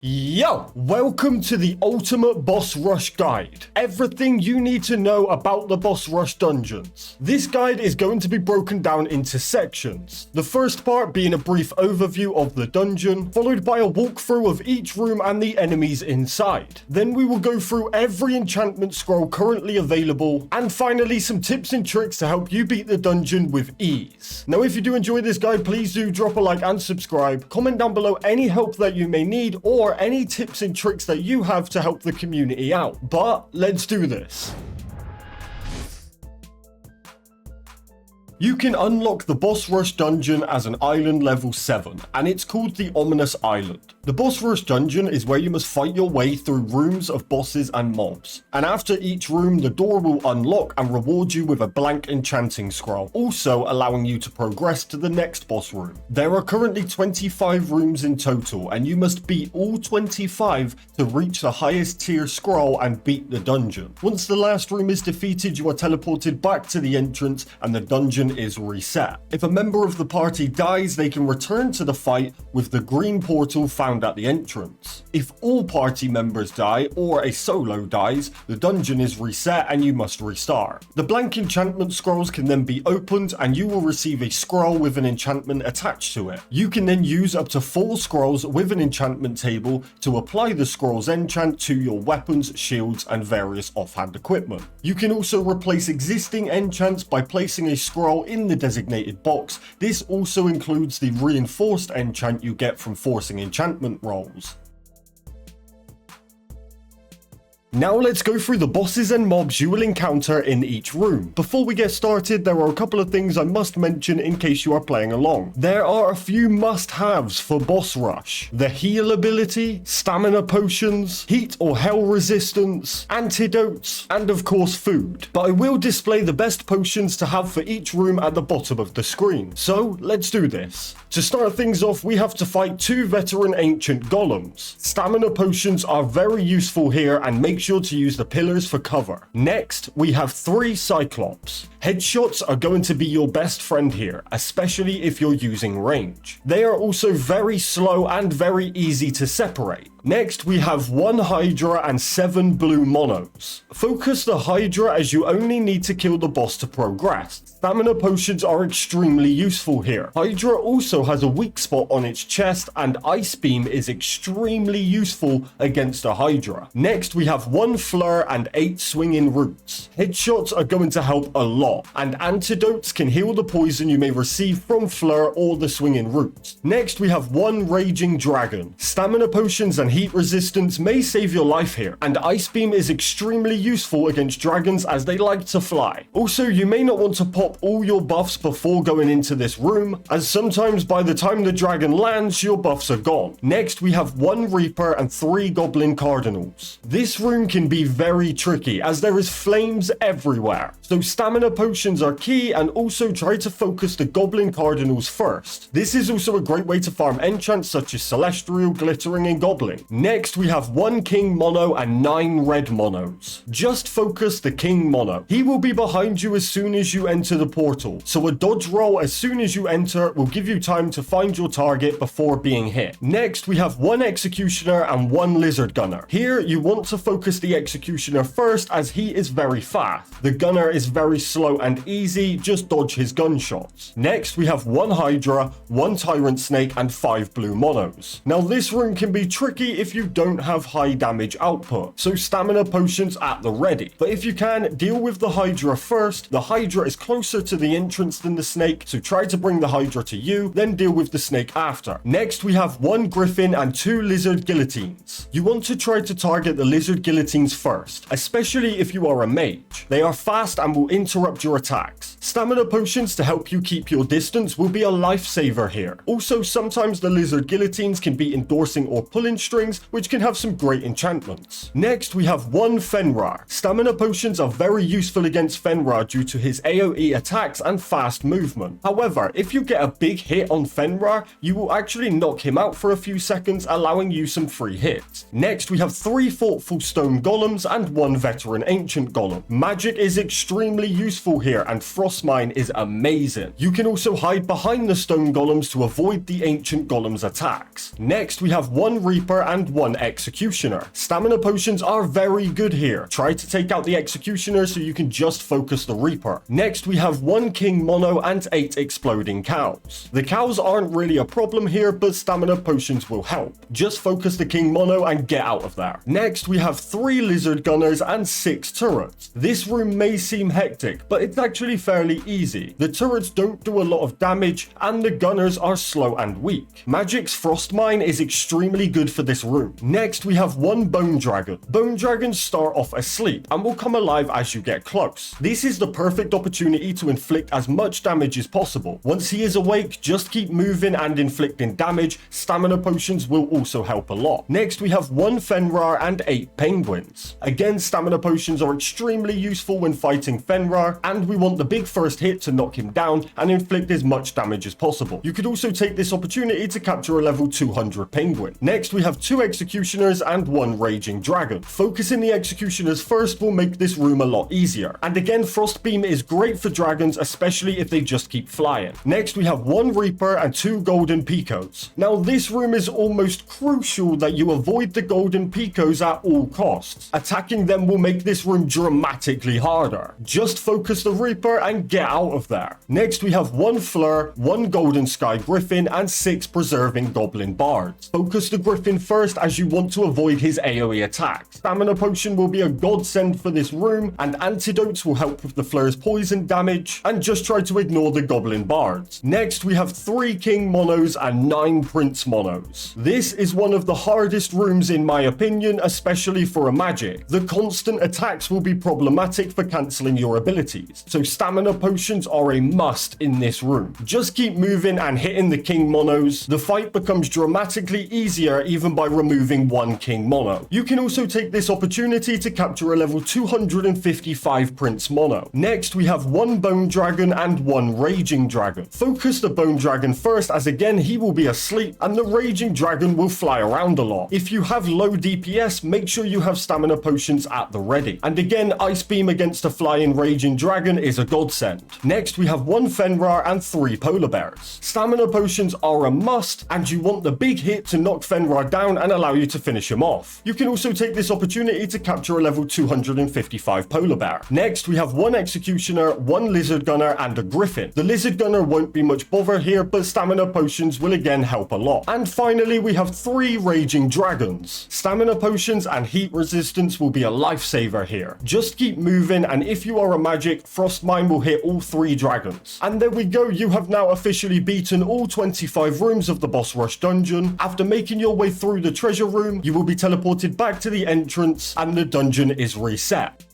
Yo, welcome to the Ultimate Boss Rush Guide. Everything you need to know about the Boss Rush dungeons. This guide is going to be broken down into sections. The first part being a brief overview of the dungeon, followed by a walkthrough of each room and the enemies inside. Then we will go through every enchantment scroll currently available, and finally some tips and tricks to help you beat the dungeon with ease. Now if you do enjoy this guide, please do drop a like and subscribe. Comment down below any help that you may need or any tips and tricks that you have to help the community out. But let's do this. You can unlock the Boss Rush dungeon as an island level 7, and it's called the Ominous Island. The Boss Rush dungeon is where you must fight your way through rooms of bosses and mobs. And after each room, the door will unlock and reward you with a blank enchanting scroll, also allowing you to progress to the next boss room. There are currently 25 rooms in total, and you must beat all 25 to reach the highest tier scroll and beat the dungeon. Once the last room is defeated, you are teleported back to the entrance and the dungeon is reset. If a member of the party dies, they can return to the fight with the green portal found at the entrance. If all party members die or a solo dies, the dungeon is reset and you must restart. The blank enchantment scrolls can then be opened and you will receive a scroll with an enchantment attached to it. You can then use up to 4 scrolls with an enchantment table to apply the scroll's enchant to your weapons, shields, and various offhand equipment. You can also replace existing enchants by placing a scroll in the designated box. This also includes the reinforced enchant you get from forcing enchantment rolls. Now let's go through the bosses and mobs you will encounter in each room. Before we get started, there are a couple of things I must mention in case you are playing along. There are a few must-haves for Boss Rush: the heal ability, stamina potions, heat or hell resistance, antidotes, and of course food. But I will display the best potions to have for each room at the bottom of the screen. So let's do this. To start things off, we have to fight 2 veteran ancient golems. Stamina potions are very useful here, and make sure to use the pillars for cover. Next, we have 3 cyclops. Headshots are going to be your best friend here, especially if you're using range. They are also very slow and very easy to separate. Next, we have 1 Hydra and 7 blue monos. Focus the Hydra as you only need to kill the boss to progress. Stamina potions are extremely useful here. Hydra also has a weak spot on its chest, and Ice Beam is extremely useful against a Hydra. Next, we have 1 Fleur and 8 swinging roots. Headshots are going to help a lot, and antidotes can heal the poison you may receive from Fleur or the swinging roots. Next, we have 1 Raging Dragon. Stamina potions and heat resistance may save your life here, and Ice Beam is extremely useful against dragons as they like to fly. Also, you may not want to pop all your buffs before going into this room, as sometimes by the time the dragon lands, your buffs are gone. Next, we have 1 Reaper and 3 Goblin Cardinals. This room can be very tricky as there is flames everywhere, so stamina potions are key, and also try to focus the Goblin Cardinals first. This is also a great way to farm enchants such as Celestial, Glittering, and Goblin. Next, we have 1 King Mono and 9 red monos. Just focus the King Mono. He will be behind you as soon as you enter the portal, so a dodge roll as soon as you enter will give you time to find your target before being hit. Next, we have 1 Executioner and 1 Lizard Gunner. Here, you want to focus the Executioner first as he is very fast. The Gunner is very slow and easy, just dodge his gunshots. Next, we have 1 Hydra, 1 Tyrant Snake, and 5 blue monos. Now this room can be tricky if you don't have high damage output, so stamina potions at the ready. But if you can, deal with the Hydra first. The Hydra is closer to the entrance than the snake, so try to bring the Hydra to you, then deal with the snake after. Next, we have 1 Griffin and 2 Lizard Guillotines. You want to try to target the Lizard Guillotines first, especially if you are a mage. They are fast and will interrupt your attacks. Stamina potions to help you keep your distance will be a lifesaver here. Also, sometimes the Lizard Guillotines can be endorsing or pulling strings, which can have some great enchantments. Next, we have 1 Fenrir. Stamina potions are very useful against Fenrir due to his AoE attacks and fast movement. However, if you get a big hit on Fenrir, you will actually knock him out for a few seconds, allowing you some free hits. Next, we have 3 Thoughtful Stone stone golems and 1 veteran ancient golem. Magic is extremely useful here, and frost mine is amazing. You can also hide behind the stone golems to avoid the ancient golems' attacks. Next, we have 1 reaper and 1 executioner. Stamina potions are very good here. Try to take out the executioner so you can just focus the reaper. Next, we have 1 king mono and 8 exploding cows. The cows aren't really a problem here, but stamina potions will help. Just focus the king mono and get out of there. Next, we have 3 lizard gunners and 6 turrets. This room may seem hectic, but it's actually fairly easy. The turrets don't do a lot of damage, and the gunners are slow and weak. Magic's frost mine is extremely good for this room. Next, we have 1 bone dragon. Bone dragons start off asleep and will come alive as you get close. This is the perfect opportunity to inflict as much damage as possible. Once he is awake, just keep moving and inflicting damage. Stamina potions will also help a lot. Next, we have 1 Fenrir and 8 penguins. Again, stamina potions are extremely useful when fighting Fenrir, and we want the big first hit to knock him down and inflict as much damage as possible. You could also take this opportunity to capture a level 200 penguin. Next, we have 2 executioners and 1 raging dragon. Focusing the executioners first will make this room a lot easier. And again, frost beam is great for dragons, especially if they just keep flying. Next, we have 1 reaper and 2 golden picos. Now, this room is almost crucial that you avoid the golden picos at all costs. Attacking them will make this room dramatically harder. Just focus the reaper and get out of there. Next, we have 1 fleur, 1 golden sky griffin, and 6 preserving goblin bards. Focus the griffin first as you want to avoid his AoE attacks. Stamina potion will be a godsend for this room, and antidotes will help with the fleur's poison damage, and just try to ignore the goblin bards. Next, we have 3 king monos and 9 prince monos. This is one of the hardest rooms in my opinion, especially for a magic. The constant attacks will be problematic for cancelling your abilities, so stamina potions are a must in this room. Just keep moving and hitting the king monos. The fight becomes dramatically easier even by removing 1 king mono. You can also take this opportunity to capture a level 255 prince mono. Next, we have 1 bone dragon and 1 raging dragon. Focus the bone dragon first, as again he will be asleep and the raging dragon will fly around a lot. If you have low DPS, make sure you have stamina potions at the ready. And again, ice beam against a flying raging dragon is a godsend. Next, we have 1 Fenrir and 3 polar bears. Stamina potions are a must, and you want the big hit to knock Fenrir down and allow you to finish him off. You can also take this opportunity to capture a level 255 polar bear. Next, we have 1 executioner, 1 lizard gunner, and a griffin. The lizard gunner won't be much bother here, but stamina potions will again help a lot. And finally, we have 3 raging dragons. Stamina potions and heat resistance will be a lifesaver here. Just keep moving, and if you are a magic, frost mine will hit all 3 dragons. And there we go, you have now officially beaten all 25 rooms of the boss rush dungeon. After making your way through the treasure room, you will be teleported back to the entrance and the dungeon is reset.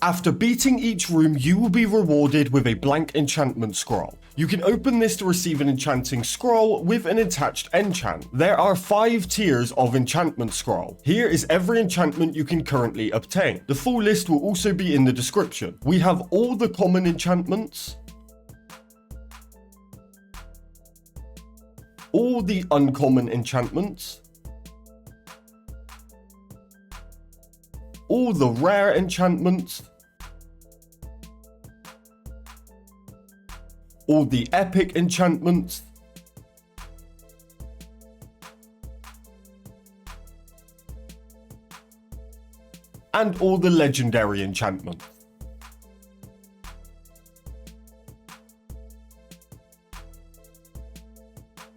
After beating each room, you will be rewarded with a blank enchantment scroll. You can open this to receive an enchanting scroll with an attached enchant. There are 5 tiers of enchantment scroll. Here is every enchantment you can currently obtain. The full list will also be in the description. We have all the common enchantments, all the uncommon enchantments, all the rare enchantments, all the epic enchantments, and all the legendary enchantments.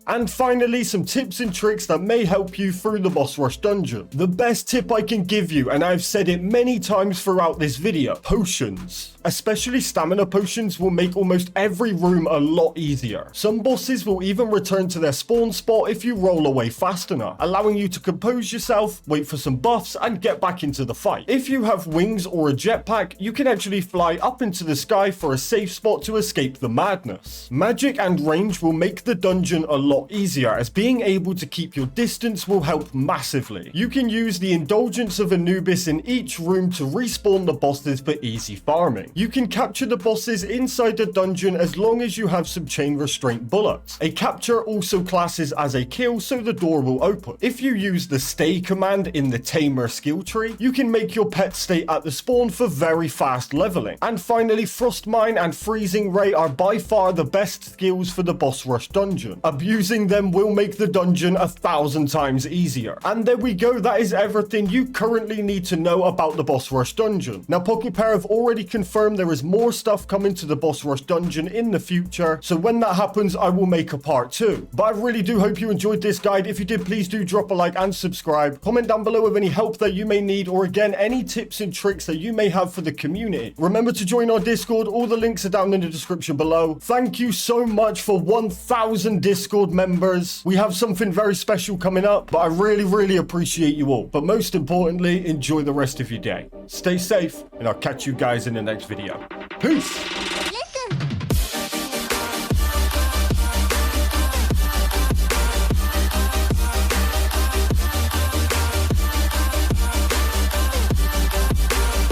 And finally, some tips and tricks that may help you through the boss rush dungeon. The best tip I can give you, and I've said it many times throughout this video, potions. Especially stamina potions will make almost every room a lot easier. Some bosses will even return to their spawn spot if you roll away fast enough, allowing you to compose yourself, wait for some buffs, and get back into the fight. If you have wings or a jetpack, you can actually fly up into the sky for a safe spot to escape the madness. Magic and range will make the dungeon a lot lot easier, as being able to keep your distance will help massively. You can use the Indulgence of Anubis in each room to respawn the bosses for easy farming. You can capture the bosses inside the dungeon as long as you have some chain restraint bullets. A capture also classes as a kill, so the door will open. If you use the stay command in the Tamer skill tree, you can make your pet stay at the spawn for very fast leveling. And finally, Frost Mine and Freezing Ray are by far the best skills for the boss rush dungeon. Abusing them will make the dungeon 1,000 times easier. And there we go, that is everything you currently need to know about the boss rush dungeon. Now, PokePair have already confirmed there is more stuff coming to the boss rush dungeon in the future, so when that happens, I will make a part 2. But I really do hope you enjoyed this guide. If you did, please do drop a like and subscribe. Comment down below with any help that you may need, or again, any tips and tricks that you may have for the community. Remember to join our Discord. All the links are down in the description below. Thank you so much for 1,000 Discord members. We have something very special coming up, but I really appreciate you all. But most importantly, enjoy the rest of your day. Stay safe, and I'll catch you guys in the next video. Peace!